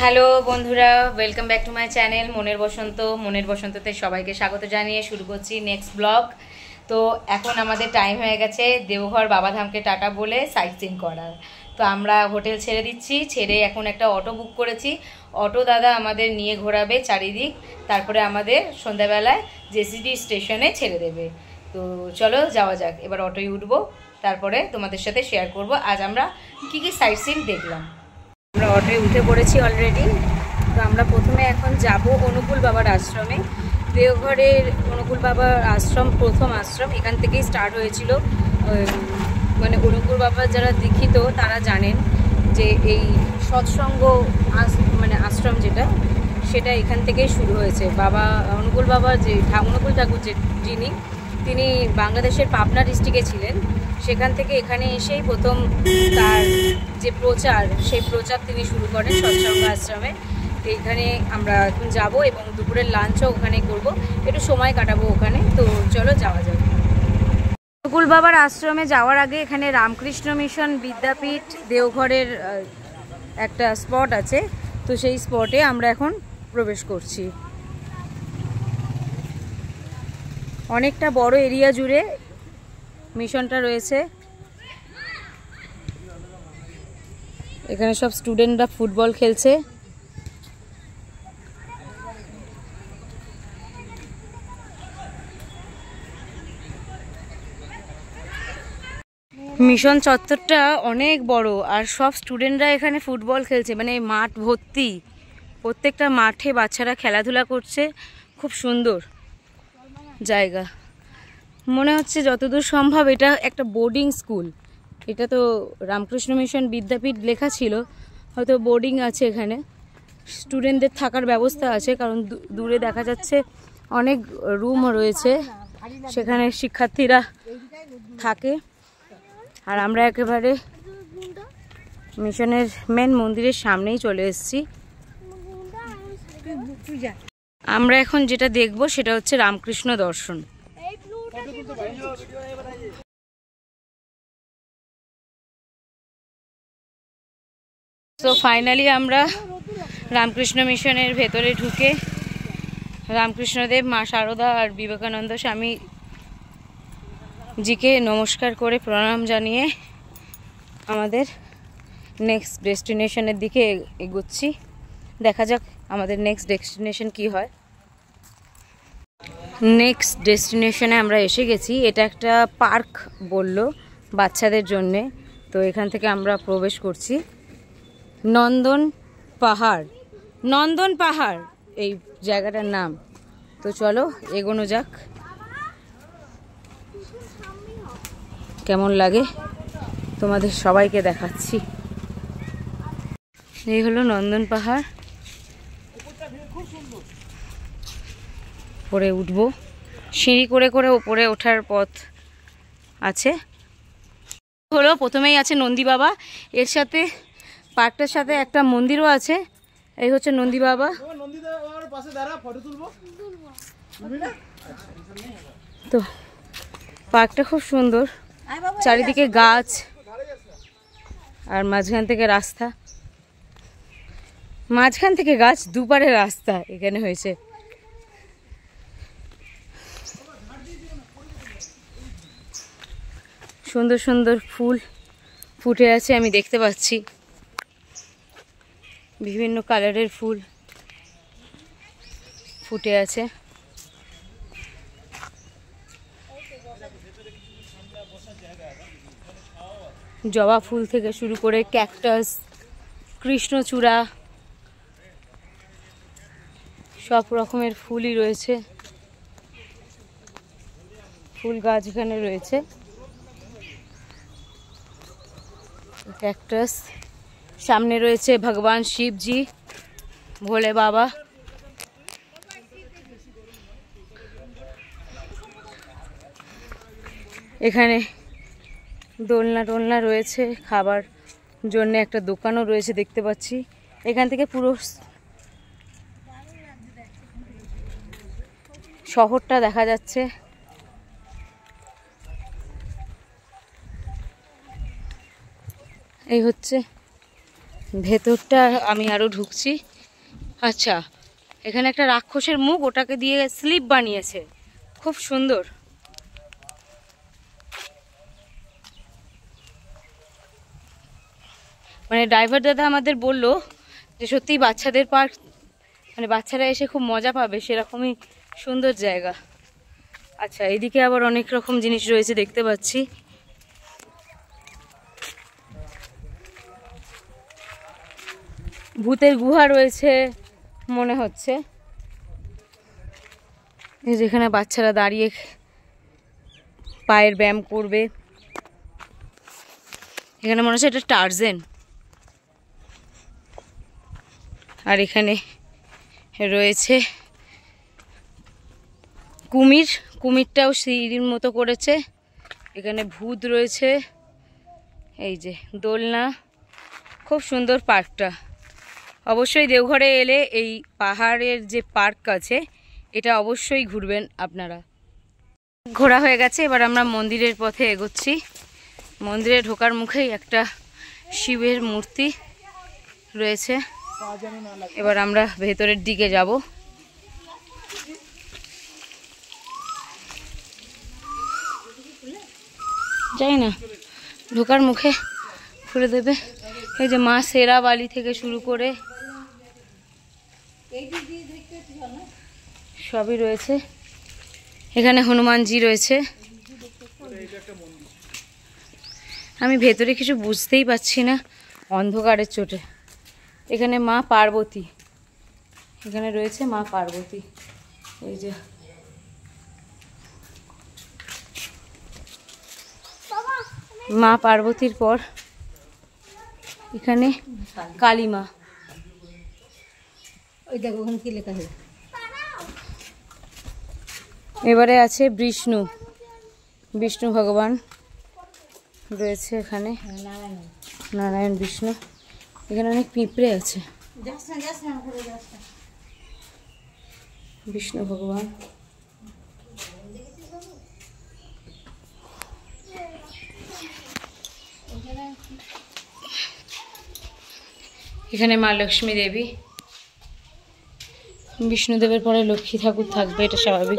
Hello বন্ধুরা, welcome back to my channel মনের বসন্ততে সবাইকে স্বাগত জানিয়ে শুরু করছি নেক্সট ব্লগ। তো এখন আমাদের টাইম হয়ে গেছে দেওঘর বাবাধামকে টাটা বলে সাইট সিইং করার। তো আমরা হোটেল ছেড়ে দিচ্ছি, ছেড়ে এখন একটা অটো বুক করেছি। অটো দাদা আমাদের নিয়ে ঘোরাবে চারিদিক, তারপরে আমাদের সন্ধ্যাবেলায় জেসিডি স্টেশনে ছেড়ে দেবে। তো চলো যাওয়া যাক, এবার অটোয় উঠবো, তারপরে তোমাদের সাথে শেয়ার করব আজ আমরা কী কী সাইট সিইং দেখলাম। আমরা অটোয় উঠে পড়েছি অলরেডি। তো আমরা প্রথমে এখন যাব অনুকূল বাবার আশ্রমে। দেওঘরের অনুকূল বাবার আশ্রম প্রথম আশ্রম, এখান থেকেই স্টার্ট হয়েছিল। মানে অনুকূল বাবার যারা দীক্ষিত তারা জানেন যে এই সৎসঙ্গ মানে আশ্রম যেটা, সেটা এখান থেকেই শুরু হয়েছে। বাবা অনুকূল বাবা যে অনুকূল ঠাকুর যিনি, তিনি বাংলাদেশের পাবনা ডিস্ট্রিক্টে ছিলেন। সেখান থেকে এখানে এসেই প্রথম তার যে প্রচার, সেই প্রচার তিনি শুরু করেন সৎসঙ্গ আশ্রমে। তো এখানে আমরা এখন যাব এবং দুপুরের লাঞ্চও ওখানে করব, একটু সময় কাটাবো ওখানে। তো চলো যাওয়া যাক। অনুকূল বাবার আশ্রমে যাওয়ার আগে এখানে রামকৃষ্ণ মিশন বিদ্যাপীঠ দেওঘরের একটা স্পট আছে, তো সেই স্পটে আমরা এখন প্রবেশ করছি। অনেকটা বড় এরিয়া জুড়ে মিশনটা রয়েছে। এখানে সব স্টুডেন্টরা ফুটবল খেলছে। মিশন চত্বরটা অনেক বড়, আর সব স্টুডেন্টরা এখানে ফুটবল খেলছে, মানে মাঠ ভর্তি। প্রত্যেকটা মাঠে বাচ্চারা খেলাধুলা করছে। খুব সুন্দর জায়গা। মনে হচ্ছে যতদূর সম্ভব এটা একটা বোর্ডিং স্কুল। এটা তো রামকৃষ্ণ মিশন বিদ্যাপীঠ লেখা ছিল, হয়তো বোর্ডিং আছে এখানে। স্টুডেন্টদের থাকার ব্যবস্থা আছে, কারণ দূরে দেখা যাচ্ছে অনেক রুম রয়েছে, সেখানে শিক্ষার্থীরা থাকে। আর আমরা একেবারে মিশনের মেন মন্দিরের সামনেই চলে এসেছি। আমরা এখন যেটা দেখব সেটা হচ্ছে রামকৃষ্ণ দর্শন। তো ফাইনালি আমরা রামকৃষ্ণ মিশনের ভেতরে ঢুকে রামকৃষ্ণদেব, মা শারদা আর বিবেকানন্দ স্বামী জিকে নমস্কার করে প্রণাম জানিয়ে আমাদের নেক্সট ডেস্টিনেশনের দিকে এগোচ্ছি। দেখা যাক আমাদের নেক্সট ডেস্টিনেশন কি হয়। নেক্সট ডেস্টিনেশনে আমরা এসে গেছি। এটা একটা পার্ক বললো বাচ্চাদের জন্যে। তো এখান থেকে আমরা প্রবেশ করছি। নন্দন পাহাড় এই জায়গাটার নাম। তো চলো এগোনো যাক, কেমন লাগে তোমাদের সবাইকে দেখাচ্ছি। এই হলো নন্দন পাহাড়। উপরে উঠবো, সিঁড়ি করে করে উপরে ওঠার পথ আছে। হলো প্রথমেই আছে নন্দী বাবা, এর সাথে পার্কটার সাথে একটা মন্দিরও আছে। এই হচ্ছে নন্দী বাবা। তো পার্কটা খুব সুন্দর, চারিদিকে গাছ আর মাঝখান থেকে রাস্তা, মাঝখান থেকে গাছ, দুপারে রাস্তা এখানে হয়েছে। সুন্দর সুন্দর ফুল ফুটে আছে, আমি দেখতে পাচ্ছি বিভিন্ন কালারের ফুল ফুটে আছে। জবা ফুল থেকে শুরু করে ক্যাকটাস, কৃষ্ণচূড়া, সব রকমের ফুলই রয়েছে। ফুল গাছ এখানে রয়েছে, ক্যাকটাস। সামনে রয়েছে ভগবান শিবজি, ভোলে বাবা। এখানে দোলনা টোলনা রয়েছে, খাবার জন্য একটা দোকানও রয়েছে দেখতে পাচ্ছি। এখান থেকে পুরো শহরটা দেখা যাচ্ছে। এই হচ্ছে ভেতরটা আমি আরও ঢুকছি। আচ্ছা, এখানে একটা রাক্ষসের মুখ, ওটাকে দিয়ে স্লিপ বানিয়েছে, খুব সুন্দর। মানে ড্রাইভার দাদা আমাদের বলল যে সত্যিই বাচ্চাদের পার্ক, মানে বাচ্চারা এসে খুব মজা পাবে, সেরকমই সুন্দর জায়গা। আচ্ছা, এইদিকে আবার অনেক রকম জিনিস রয়েছে দেখতে পাচ্ছি। ভূতের গুহা রয়েছে মনে হচ্ছে, যেখানে বাচ্চারা দাঁড়িয়ে পায়ের ব্যায়াম করবে। এখানে মনে হচ্ছে এটা টার্জেন। আর এখানে রয়েছে কুমির, কুমিরটাও সিঁড়ির মতো করেছে। এখানে ভূত রয়েছে, এই যে দোলনা, খুব সুন্দর পার্কটা। অবশ্যই দেওঘরে এলে এই পাহাড়ের যে পার্ক আছে এটা অবশ্যই ঘুরবেন আপনারা। ঘোরা হয়ে গেছে, এবার আমরা মন্দিরের পথে এগোচ্ছি। মন্দিরে ঢোকার মুখেই একটা শিবের মূর্তি রয়েছে। এবার আমরা ভেতরের দিকে যাব। যাই না, ঢোকার মুখে খুলে দেবে। এই যে মা শেরাবালি থেকে শুরু করে সবই রয়েছে। এখানে হনুমানজি রয়েছে। আমি ভেতরে কিছু বুঝতেই পারছি না অন্ধকারের চোটে। এখানে মা পার্বতী, এখানে রয়েছে মা পার্বতী। এই যে মা পার্বতীর পর এখানে কালী মা। ওই দেখো ওখানে কি লেখা আছে। এবারে আছে বিষ্ণু, বিষ্ণু ভগবান রয়েছে এখানে, নারায়ণ বিষ্ণু। এখানে অনেক পিঁপড়ে আছে। বিষ্ণু ভগবান, এখানে মা লক্ষ্মী দেবী। বিষ্ণুদেবের পরে লক্ষ্মী ঠাকুর থাকবে, এটা স্বাভাবিক।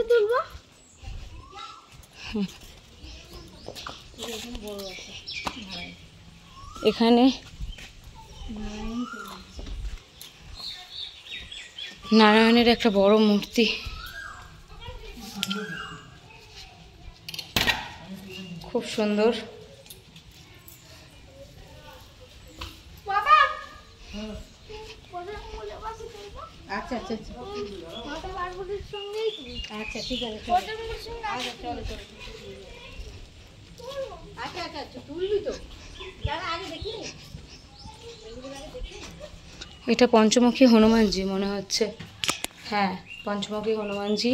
এখানে নারায়ণের একটা বড় মূর্তি, খুব সুন্দর। আচ্ছা আচ্ছা আচ্ছা, ঠিক আছে, এটা পঞ্চমুখী হনুমানজি মনে হচ্ছে। হ্যাঁ, পঞ্চমুখী হনুমানজি।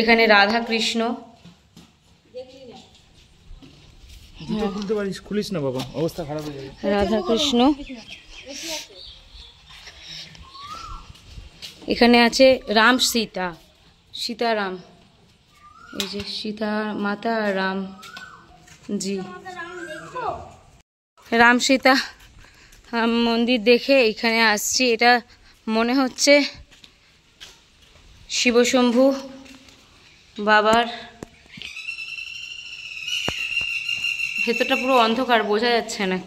এখানে রাধা কৃষ্ণ। খুলিস না বাবা, অবস্থা খারাপ হয়ে যাবে। রাধা কৃষ্ণ। এখানে আছে রাম সীতা, সীতারাম। এই যে সীতা মাতা আর রাম জি। রাম সীতা মন্দির দেখে এখানে আসছি। এটা মনে হচ্ছে শিবশম্ভু বাবার। ভেতরটা পুরো অন্ধকার, বোঝা যাচ্ছে না।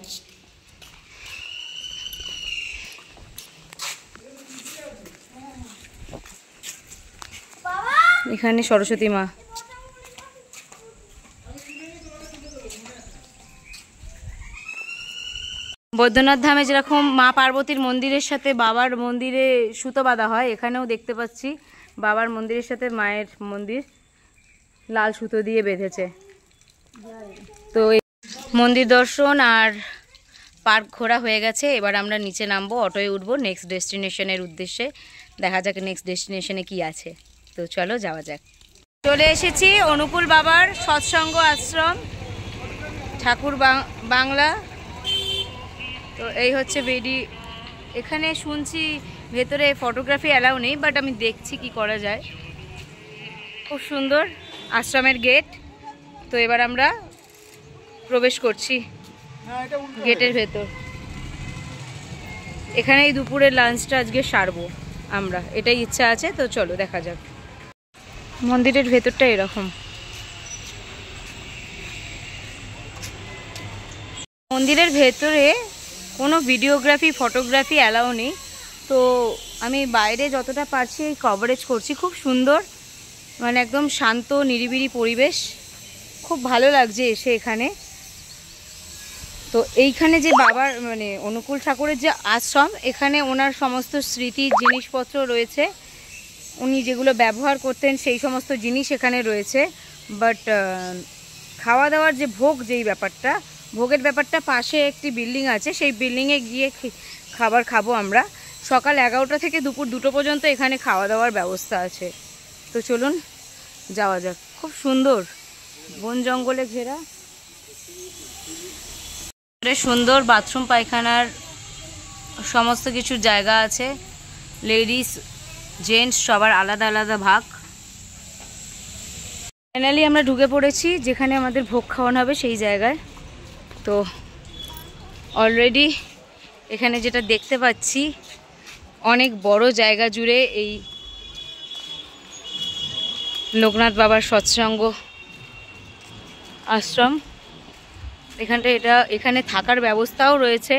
এখানে সরস্বতী মা। বৈদ্যনাথ ধামে যেরকম মা পার্বতীর মন্দিরের সাথে বাবার মন্দিরে সুতো বাঁধা হয়, এখানেও দেখতে পাচ্ছি বাবার মন্দিরের সাথে মায়ের মন্দির লাল সুতো দিয়ে বেঁধেছে। তো মন্দির দর্শন আর পার্ক ঘোরা হয়ে গেছে। এবার আমরা নিচে নামবো, অটোয় উঠবো নেক্সট ডেস্টিনেশনের উদ্দেশ্যে। দেখা যাক নেক্সট ডেস্টিনেশনে কি আছে। তো চলো যাওয়া যাক। চলে এসেছি অনুকূল বাবার সৎসঙ্গ আশ্রম, ঠাকুর বাংলা। তো এই হচ্ছে বেডি। এখানে শুনছি ভেতরে ফটোগ্রাফি অ্যালাউ নেই, বাট আমি দেখছি কি করা যায়। খুব সুন্দর আশ্রমের গেট। তো এবার আমরা প্রবেশ করছি। গেটের ভেতর। এখানেই দুপুরের লাঞ্চটা আজকে সারবো আমরা, এটাই ইচ্ছা আছে। তো চলো দেখা যাক। মন্দিরের ভেতরটা এরকম। মন্দিরের ভেতরে কোনো ভিডিওগ্রাফি ফটোগ্রাফি অ্যালাউ নেই, তো আমি বাইরে যতটা পারছি কভারেজ করছি। খুব সুন্দর, মানে একদম শান্ত নিরিবিলি পরিবেশ, খুব ভালো লাগছে এসে এখানে। তো এইখানে যে বাবার মানে অনুকূল ঠাকুরের যে আশ্রম, এখানে ওনার সমস্ত স্মৃতির জিনিসপত্র রয়েছে, উনি যেগুলো ব্যবহার করতেন সেই সমস্ত জিনিস এখানে রয়েছে। বাট খাওয়া দাওয়ার যে ভোগ, যেই ব্যাপারটা, ভোগের ব্যাপারটা পাশে একটি বিল্ডিং আছে, সেই বিল্ডিংয়ে গিয়ে খাবার খাবো আমরা। সকাল 11টা থেকে দুপুর 2টো পর্যন্ত এখানে খাওয়া দাওয়ার ব্যবস্থা আছে। তো চলুন যাওয়া যাক। খুব সুন্দর, বন জঙ্গলে ঘেরা, সুন্দর বাথরুম পায়খানার সমস্ত কিছু জায়গা আছে। লেডিস জেন্টস সবার আলাদা আলাদা ভাগ। ফাইনালি আমরা ঢুকে পড়েছি যেখানে আমাদের ভোগ খাওয়ানো হবে সেই জায়গায়। তো অলরেডি এখানে যেটা দেখতে পাচ্ছি, অনেক বড় জায়গা জুড়ে এই লোকনাথ বাবার সৎসঙ্গ আশ্রম। এখানে থাকার ব্যবস্থাও রয়েছে।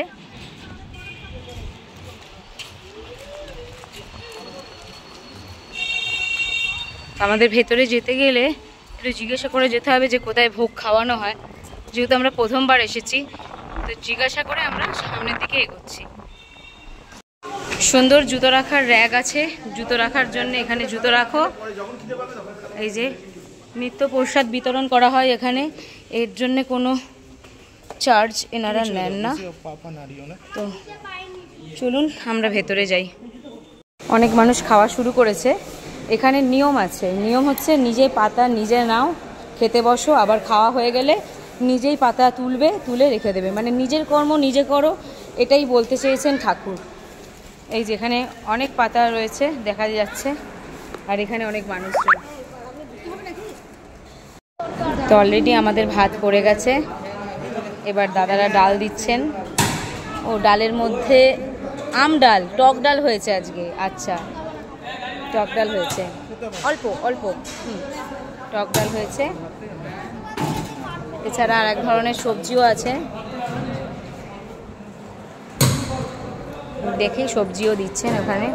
আমাদের ভেতরে যেতে গেলে একটু জিজ্ঞাসা করে যেতে হবে যে কোথায় ভোগ খাওয়ানো হয়। যেহেতু আমরা প্রথমবার এসেছি, তো জিজ্ঞাসা করে আমরা সামনের দিকে এগোচ্ছি। সুন্দর জুতো রাখার র্যাক আছে, জুতো রাখার জন্য এখানে জুতো রাখো। এই যে নিত্য প্রসাদ বিতরণ করা হয় এখানে, এর জন্য কোনো চার্জ এনারা নেন না। তো চলুন আমরা ভেতরে যাই। অনেক মানুষ খাওয়া শুরু করেছে। এখানে নিয়ম আছে, নিয়ম হচ্ছে নিজে পাতা নিজে নাও, খেতে বসো, আবার খাওয়া হয়ে গেলে নিজেই পাতা তুলবে, তুলে রেখে দেবে। মানে নিজের কর্ম নিজে করো, এটাই বলতে চেয়েছেন ঠাকুর। এই যেখানে অনেক পাতা রয়েছে দেখা যাচ্ছে, আর এখানে অনেক মানুষজন। তো অলরেডি আমাদের ভাত পড়ে গেছে, এবার দাদারা ডাল দিচ্ছেন। ও ডালের মধ্যে আম ডাল, টক ডাল হয়েছে আজকে। আচ্ছা, টক ডাল হয়েছে, অল্প অল্প টক ডাল হয়েছে। এছাড়া আর এক ধরনের সবজিও আছে, দেখি সবজিও দিচ্ছেন ওখানে।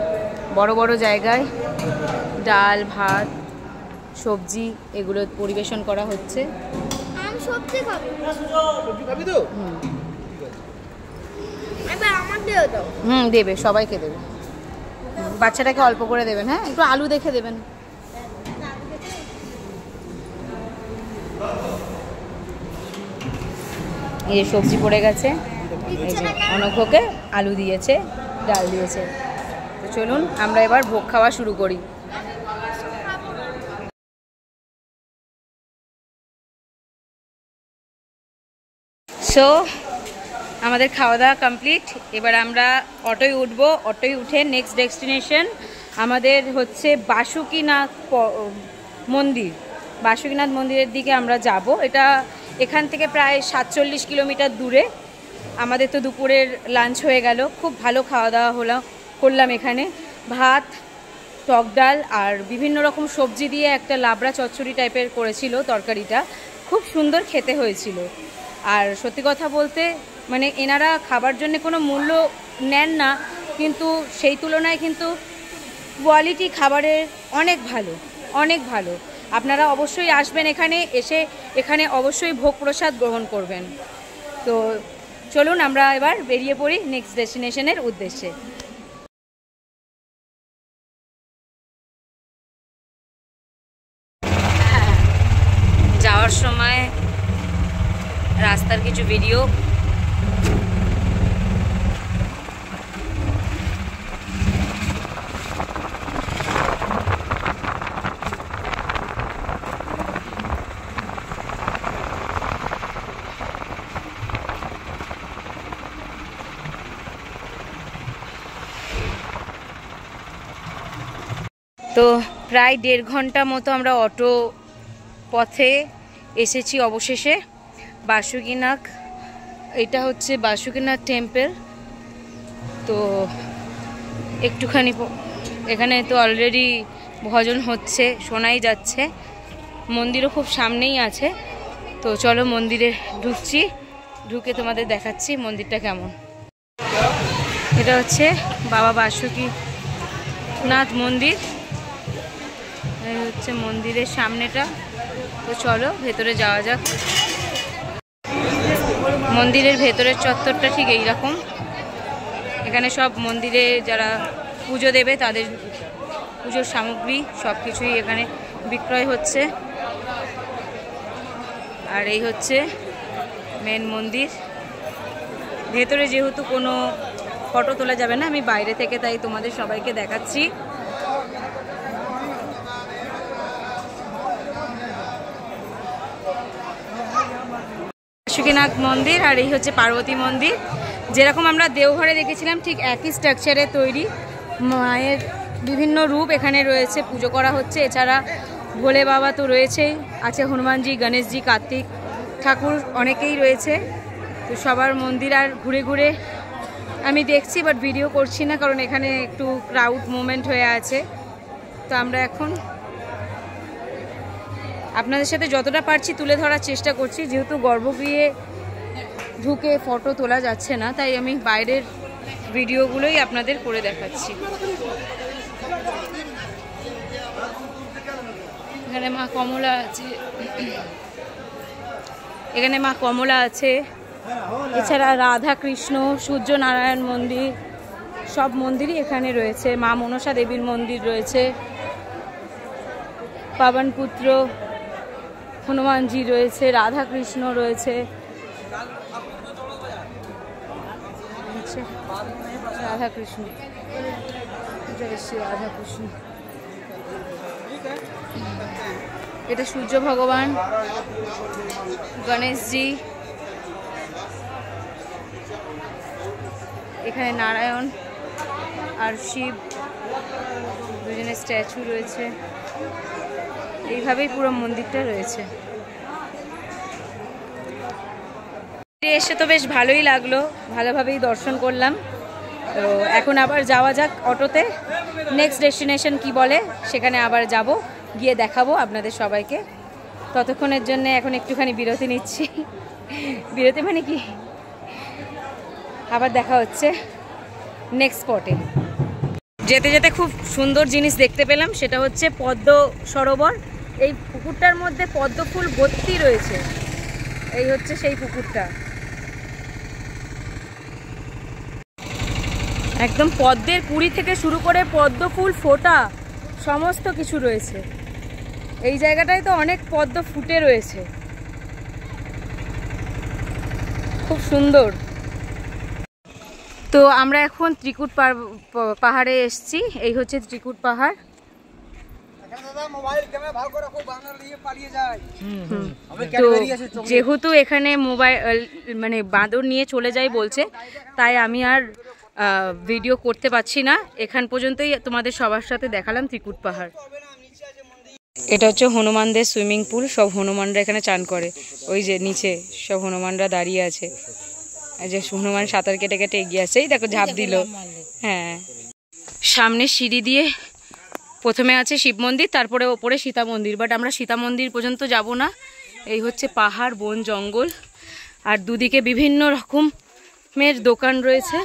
বড় বড় জায়গায় ডাল ভাত সবজি এগুলো পরিবেশন করা হচ্ছে। দেবে, সবাইকে দেবে। বাচ্চাটাকে অল্প করে দেবেন, হ্যাঁ একটু আলু দেখে দেবেন। এই যে সবজি পড়ে গেছে, এই যে অনঘকে আলু দিয়েছে, ডাল দিয়েছে। তো চলুন আমরা এবার ভোগ খাওয়া শুরু করি। সো আমাদের খাওয়া দাওয়া কমপ্লিট। এবার আমরা অটোয় উঠবো। অটোয় উঠে নেক্সট ডেস্টিনেশন আমাদের হচ্ছে বাসুকীনাথ মন্দির। বাসুকীনাথ মন্দিরের দিকে আমরা যাব। এটা এখান থেকে প্রায় 47 কিলোমিটার দূরে। আমাদের তো দুপুরের লাঞ্চ হয়ে গেল, খুব ভালো খাওয়া দাওয়া করলাম এখানে। ভাত, টক ডাল আর বিভিন্ন রকম সবজি দিয়ে একটা লাবড়া চচ্চড়ি টাইপের করেছিল তরকারিটা, খুব সুন্দর খেতে হয়েছিল। আর সত্যি কথা বলতে মানে এনারা খাবার জন্য কোনো মূল্য নেন না, কিন্তু সেই তুলনায় কিন্তু কোয়ালিটি খাবারের অনেক ভালো, অনেক ভালো। আপনারা অবশ্যই আসবেন এখানে, এসে এখানে অবশ্যই ভোগ প্রসাদ গ্রহণ করবেন। তো চলুন আমরা এবার বেরিয়ে পড়ি নেক্সট ডেস্টিনেশনের উদ্দেশ্যে। যাওয়ার সময় রাস্তার কিছু ভিডিও। তো প্রায় 1.5 ঘন্টা মতো আমরা অটো পথে এসেছি অবশেষে। বাসুকীনাথ এটা হচ্ছে বাসুকিনাথ টেম্পল। তো একটুখানি এখানে তো অলরেডি ভজন হচ্ছে, শোনাই যাচ্ছে। মন্দিরও খুব সামনেই আছে। তো চলো মন্দিরে ঢুকছি, ঢুকে তোমাদের দেখাচ্ছি মন্দিরটা কেমন। এটা হচ্ছে বাবা বাসুকিনাথ মন্দির, এই হচ্ছে মন্দিরের সামনেটা। তো চলো ভেতরে যাওয়া যাক। মন্দিরের ভেতরের চত্বরটা ঠিক এইরকম। এখানে সব মন্দিরে যারা পুজো দেবে তাদের পুজোর সামগ্রী সব কিছুই এখানে বিক্রয় হচ্ছে। আর এই হচ্ছে মেন মন্দির। ভেতরে যেহেতু কোনো ফটো তোলা যাবে না, আমি বাইরে থেকে তাই তোমাদের সবাইকে দেখাচ্ছি। বাসুকিনাথ মন্দির আর এই হচ্ছে পার্বতী মন্দির। যেরকম আমরা দেওঘরে দেখেছিলাম ঠিক একই স্ট্রাকচারে তৈরি। মায়ের বিভিন্ন রূপ এখানে রয়েছে, পুজো করা হচ্ছে। এছাড়া ভোলে বাবা তো রয়েছেই, আছে হনুমানজি, গণেশজি, কার্তিক ঠাকুর অনেকেই রয়েছে। তো সবার মন্দির আর ঘুরে ঘুরে আমি দেখছি, বাট ভিডিও করছি না কারণ এখানে একটু ক্রাউড মুভমেন্ট হয়ে আছে। তো আমরা এখন আপনাদের সাথে যতটা পারছি তুলে ধরার চেষ্টা করছি। যেহেতু গর্ভগৃহে ঢুকে ফটো তোলা যাচ্ছে না, তাই আমি বাইরের ভিডিওগুলোই আপনাদের করে দেখাচ্ছি। এখানে মা কমলা আছে, এখানে মা কমলা আছে। এছাড়া রাধা কৃষ্ণ, সূর্যনারায়ণ মন্দির, সব মন্দিরই এখানে রয়েছে। মা মনসা দেবীর মন্দির রয়েছে, পাবনপুত্র হনুমানজি রয়েছে, রাধা কৃষ্ণ রয়েছে, রাধা কৃষ্ণ, রাধা কৃষ্ণ। এটা সূর্য ভগবান, গণেশজি, এখানে নারায়ণ আর শিব দুজনের স্ট্যাচু রয়েছে। এইভাবেই পুরো মন্দিরটা রয়েছে। এসে তো বেশ ভালোই লাগলো, ভালোভাবেই দর্শন করলাম। তো এখন আবার যাওয়া যাক অটোতে। নেক্সট ডেস্টিনেশন কি বলে সেখানে আবার যাব, গিয়ে দেখাবো আপনাদের সবাইকে। ততক্ষণের জন্য এখন একটুখানি বিরতি নিচ্ছি। বিরতি মানে কি, আবার দেখা হচ্ছে নেক্সট স্পটে। যেতে যেতে খুব সুন্দর জিনিস দেখতে পেলাম, সেটা হচ্ছে পদ্ম সরোবর। এই পুকুরটার মধ্যে পদ্ম ফুল ভর্তি রয়েছে। এই হচ্ছে সেই পুকুরটা, একদম পদ্মের কুড়ি থেকে শুরু করে পদ্ম ফুল ফোটা সমস্ত কিছু রয়েছে। এই জায়গাটায় তো অনেক পদ্ম ফুটে রয়েছে, খুব সুন্দর। তো আমরা এখন ত্রিকুট পাহাড়ে এসেছি। এই হচ্ছে ত্রিকুট পাহাড়। তো যেহেতু এখানে মোবাইল মানে বাঁদর নিয়ে চলে যায় বলছে, তাই আমি আর ভিডিও করতে পারছি না। এখান পর্যন্তই তোমাদের সবার সাথে দেখালাম ত্রিকুট পাহাড়। এটা হচ্ছে হনুমানদের সুইমিং পুল। সব হনুমানরা এখানে চান করে। ওই যে নিচে সব হনুমানরা দাঁড়িয়ে আছে, যে হনুমান সাঁতার কেটে কেটে এগিয়ে আসছে। এই দেখো ঝাঁপ দিল। হ্যাঁ, সামনে সিঁড়ি দিয়ে প্রথমে আছে শিব মন্দির, তারপরে ওপরে সীতা মন্দির। বাট আমরা সীতা মন্দির পর্যন্ত যাব না। এই হচ্ছে পাহাড়, বন, জঙ্গল, আর দুদিকে বিভিন্ন রকমের দোকান রয়েছে।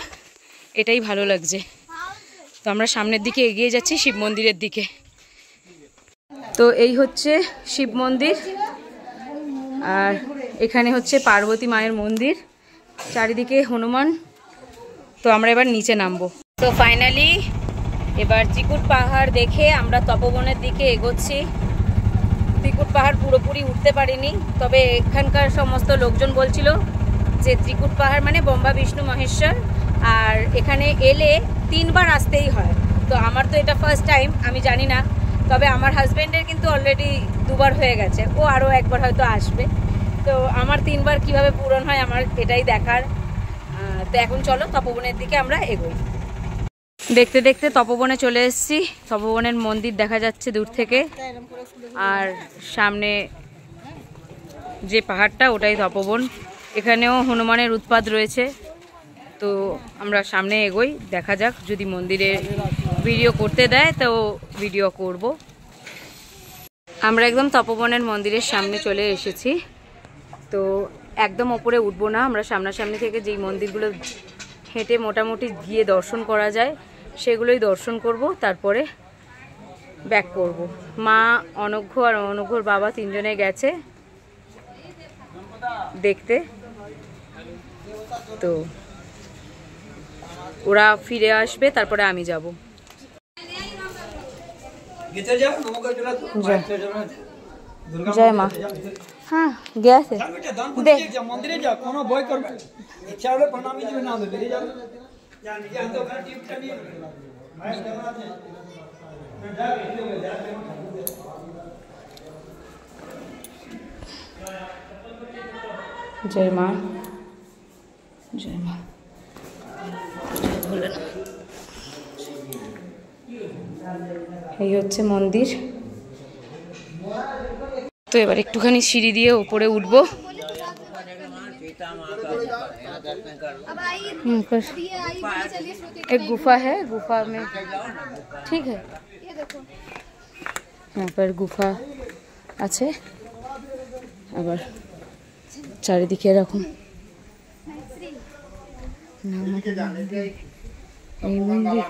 এটাই ভালো লাগছে। তো আমরা সামনের দিকে এগিয়ে যাচ্ছি শিব মন্দিরের দিকে। তো এই হচ্ছে শিব মন্দির, আর এখানে হচ্ছে পার্বতী মায়ের মন্দির, চারিদিকে হনুমান। তো আমরা এবার নিচে নামবো। তো ফাইনালি এবার ত্রিকুট পাহাড় দেখে আমরা তপবনের দিকে এগোচ্ছি। ত্রিকুট পাহাড় পুরোপুরি উঠতে পারিনি, তবে এখানকার সমস্ত লোকজন বলছিল যে ত্রিকুট পাহাড় মানে বম্বা বিষ্ণু মহেশ্বর, আর এখানে এলে 3 বার আসতেই হয়। তো আমার তো এটা ফার্স্ট টাইম, আমি জানি না। তবে আমার হাজব্যান্ডের কিন্তু অলরেডি 2 বার হয়ে গেছে, ও আরও 1 বার হয়তো আসবে। তো আমার 3 বার কীভাবে পূরণ হয় আমার এটাই দেখার। তো এখন চলো তপবনের দিকে আমরা এগোই। দেখতে দেখতে তপবনে চলে এসেছি। তপবনের মন্দির দেখা যাচ্ছে দূর থেকে, আর সামনে যে পাহাড়টা ওটাই তপবন। এখানেও হনুমানের উৎপাত রয়েছে। তো আমরা সামনে এগোই, দেখা যাক যদি মন্দিরে ভিডিও করতে দেয় তো ভিডিও করব। আমরা একদম তপবনের মন্দিরের সামনে চলে এসেছি। তো একদম ওপরে উঠবো না, আমরা সামনাসামনি থেকে যেই মন্দিরগুলো হেঁটে মোটামুটি গিয়ে দর্শন করা যায় সেগুলোই দর্শন করব, তারপরে ব্যাক করব। মা, অনঘ্য আর অনঘ্যর বাবা তিনজনে গেছে দেখতে। তো ওরা ফিরে আসবে, তারপরে আমি যাব। জয় মা। হ্যাঁ গেছে দেখ মন্দিরে যা কোনো বই করবে ইচ্ছা হলে প্রণামী দিবে, না দেবে যাবে যা নিজে হাতে ওখানে টিপটা নিয়ে জয় মা, জয় মা। এই হচ্ছে মন্দির। তো এবার একটুখানি সিঁড়ি দিয়ে উপরে উঠবো। एक गुफा है, गुफा में ठीक है, यहाँ पर गुफा আছে। আবার চারিদিকে এরকম এই মন্দির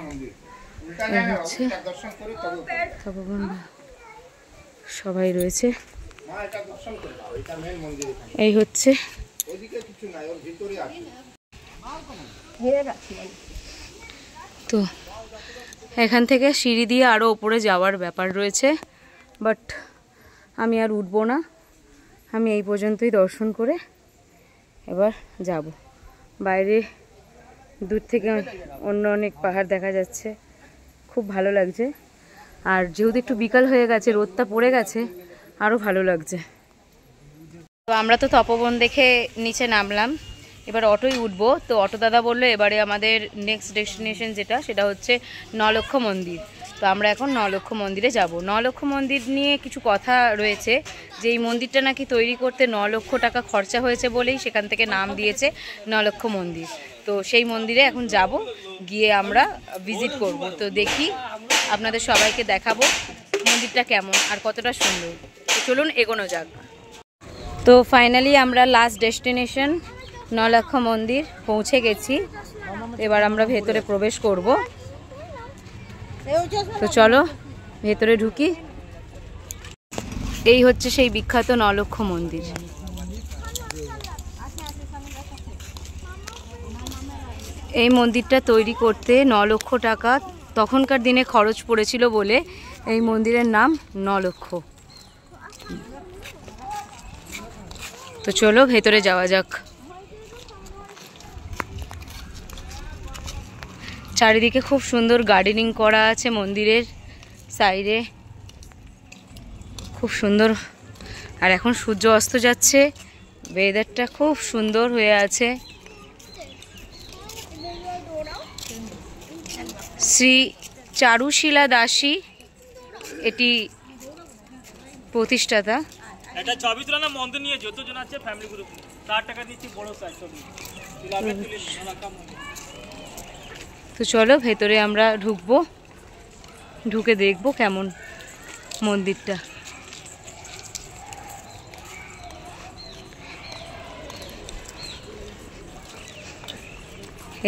হচ্ছে সবাই রয়েছে। এই হচ্ছে তো এখান থেকে সিঁড়ি দিয়ে আরও ওপরে যাওয়ার ব্যাপার রয়েছে, বাট আমি আর উঠবো না, আমি এই পর্যন্তই দর্শন করে এবার যাব। বাইরে দূর থেকে অন্য অনেক পাহাড় দেখা যাচ্ছে, খুব ভালো লাগছে। আর যেহেতু একটু বিকাল হয়ে গেছে, রোদটা পড়ে গেছে, আরও ভালো লাগছে। তো আমরা তো তপবন দেখে নিচে নামলাম, এবার অটোই উঠবো। তো অটো দাদা বললো এবারে আমাদের নেক্সট ডেস্টিনেশন যেটা, সেটা হচ্ছে নলক্ষ মন্দির। তো আমরা এখন নলক্ষ মন্দিরে যাব। নলক্ষ মন্দির নিয়ে কিছু কথা রয়েছে, যে এই মন্দিরটা নাকি তৈরি করতে 9 লক্ষ টাকা খরচা হয়েছে বলেই সেখান থেকে নাম দিয়েছে নলক্ষ মন্দির। তো সেই মন্দিরে এখন যাব, গিয়ে আমরা ভিজিট করব। তো দেখি, আপনাদের সবাইকে দেখাবো মন্দিরটা কেমন আর কতটা সুন্দর। তো চলুন এগোনো যাক। তো ফাইনালি আমরা লাস্ট ডেস্টিনেশন নলক্ষ মন্দির পৌঁছে গেছি। এবার আমরা ভেতরে প্রবেশ করব। তো চলো ভেতরে ঢুকি। এই হচ্ছে সেই বিখ্যাত নলক্ষ মন্দির। এই মন্দিরটা তৈরি করতে 9 লক্ষ টাকা তখনকার দিনে খরচ পড়েছিল বলে এই মন্দিরের নাম নলক্ষ। তো চলো ভেতরে যাওয়া যাক। চারিদিকে খুব সুন্দর গার্ডেনিং করা আছে মন্দিরের সাইডে, খুব সুন্দর। আর এখন সূর্য অস্ত যাচ্ছে, ওয়েদারটা খুব সুন্দর হয়ে আছে। শ্রী চারুশীলা দাসী এটি প্রতিষ্ঠাতা। এটা ছবি তোলা না মন্দির নিয়ে যতজন আছে ফ্যামিলি গ্রুপ 60 টাকা দিচ্ছি বড় সাইজ ছবি। তো চলো ভেতরে আমরা ঢুকবো, ঢুকে দেখবো কেমন মন্দিরটা।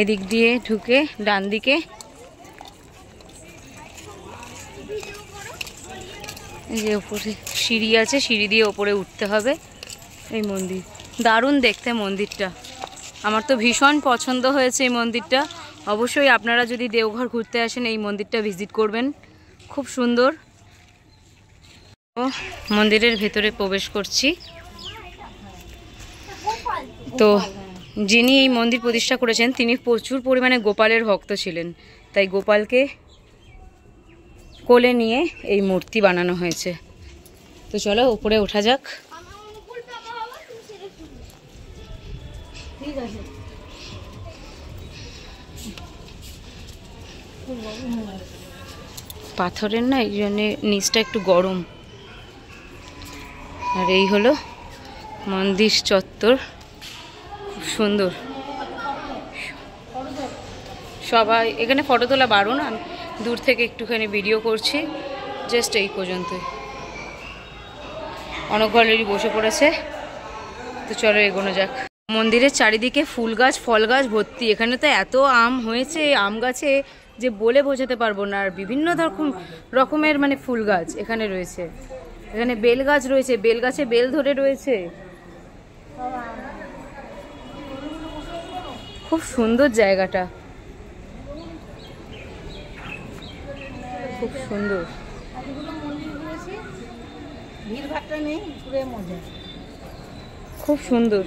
এদিক দিয়ে ঢুকে ডান দিকে এই যে উপরে সিঁড়ি আছে, সিঁড়ি দিয়ে ওপরে উঠতে হবে। এই মন্দির দারুণ দেখতে মন্দিরটা, আমার তো ভীষণ পছন্দ হয়েছে এই মন্দিরটা। অবশ্যই আপনারা যদি দেওঘর ঘুরতে আসেন এই মন্দিরটা ভিজিট করবেন, খুব সুন্দর। মন্দিরের ভেতরে প্রবেশ করছি। তো যিনি এই মন্দির প্রতিষ্ঠা করেছেন তিনি প্রচুর পরিমাণে গোপালের ভক্ত ছিলেন, তাই গোপালকে কোলে নিয়ে এই মূর্তি বানানো হয়েছে। তো চলো উপরে ওঠা যাক। পাথরের না, এই জন্য নিচটা একটু গরম। আর এই হলো মন্দির চত্বর। সুন্দর। সবাই এখানে ফটো তোলা বারণ, আমি দূর থেকে একটুখানি ভিডিও করছি, জাস্ট এই পর্যন্তই। অনেক অলরেডি বসে পড়েছে, তো চলো এগোনো যাক। মন্দিরের চারিদিকে ফুল গাছ ফল গাছ ভর্তি। এখানে তো এত আম হয়েছে আম গাছে যে বলে বোঝাতে পারবো না। আর বিভিন্ন রকমের মানে ফুল গাছ এখানে রয়েছে। এখানে বেল গাছ রয়েছে, বেল গাছে বেল ধরে রয়েছে। খুব সুন্দর জায়গাটা, খুব সুন্দর। ভিড়ভাট্টা নেই, ঘুরে মজা। খুব সুন্দর।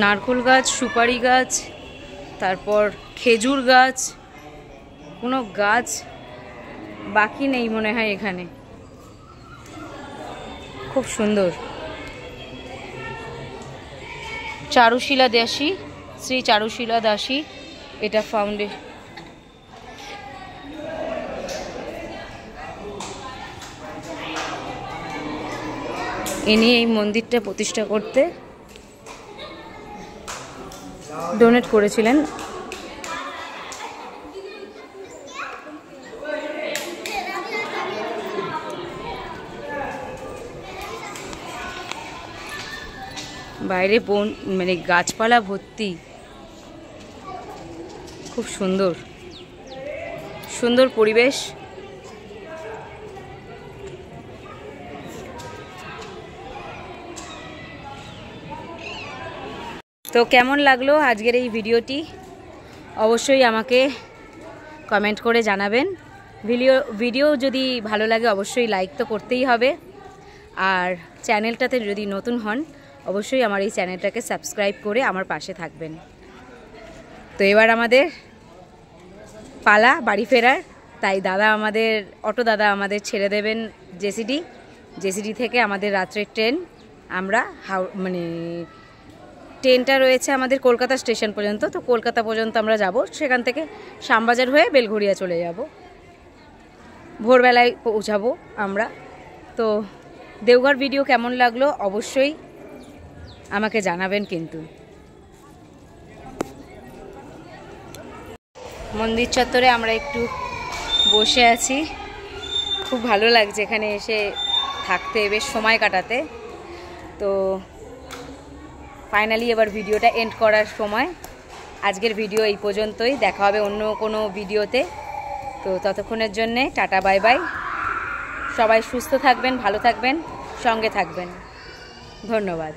নারকেল গাছ, সুপারি গাছ, তারপর খেজুর গাছ, কোনো গাছ বাকি নেই মনে হয় এখানে। খুব সুন্দর। চারুশীলা দাসী, শ্রী চারুশীলা দাসী এটা ফাউন্ডেশন। ইনি এই মন্দিরটা প্রতিষ্ঠা করতে ডোনেট করেছিলেন। বাইরে মানে গাছপালা ভর্তি, খুব সুন্দর সুন্দর পরিবেশ। তো কেমন লাগলো আজকের এই ভিডিওটি অবশ্যই আমাকে কমেন্ট করে জানাবেন। ভিডিও যদি ভালো লাগে অবশ্যই লাইক তো করতেই হবে। আর চ্যানেলটাতে যদি নতুন হন অবশ্যই আমার এই চ্যানেলটাকে সাবস্ক্রাইব করে আমার পাশে থাকবেন। তো এবার আমাদের পালা বাড়ি ফেরার, তাই অটো দাদা আমাদের ছেড়ে দেবেন জেসিডি থেকে আমাদের রাত্রের ট্রেন। আমরা মানে ট্রেনটা রয়েছে আমাদের কলকাতা স্টেশন পর্যন্ত, তো কলকাতা পর্যন্ত আমরা যাব, সেখান থেকে শ্যামবাজার হয়ে বেলঘড়িয়া চলে যাব, ভোরবেলায় পৌঁছাবো আমরা। তো দেওঘর ভিডিও কেমন লাগলো অবশ্যই আমাকে জানাবেন। কিন্তু মন্দির চত্বরে আমরা একটু বসে আছি, খুব ভালো লাগছে এখানে এসে থাকতে, বেশ সময় কাটাতে। তো ফাইনালি এবার ভিডিওটা এন্ড করার সময়। আজকের ভিডিও এই পর্যন্তই, দেখা হবে অন্য কোনো ভিডিওতে। তো ততক্ষণের জন্যে টাটা বাই বাই। সবাই সুস্থ থাকবেন, ভালো থাকবেন, সঙ্গে থাকবেন। ধন্যবাদ।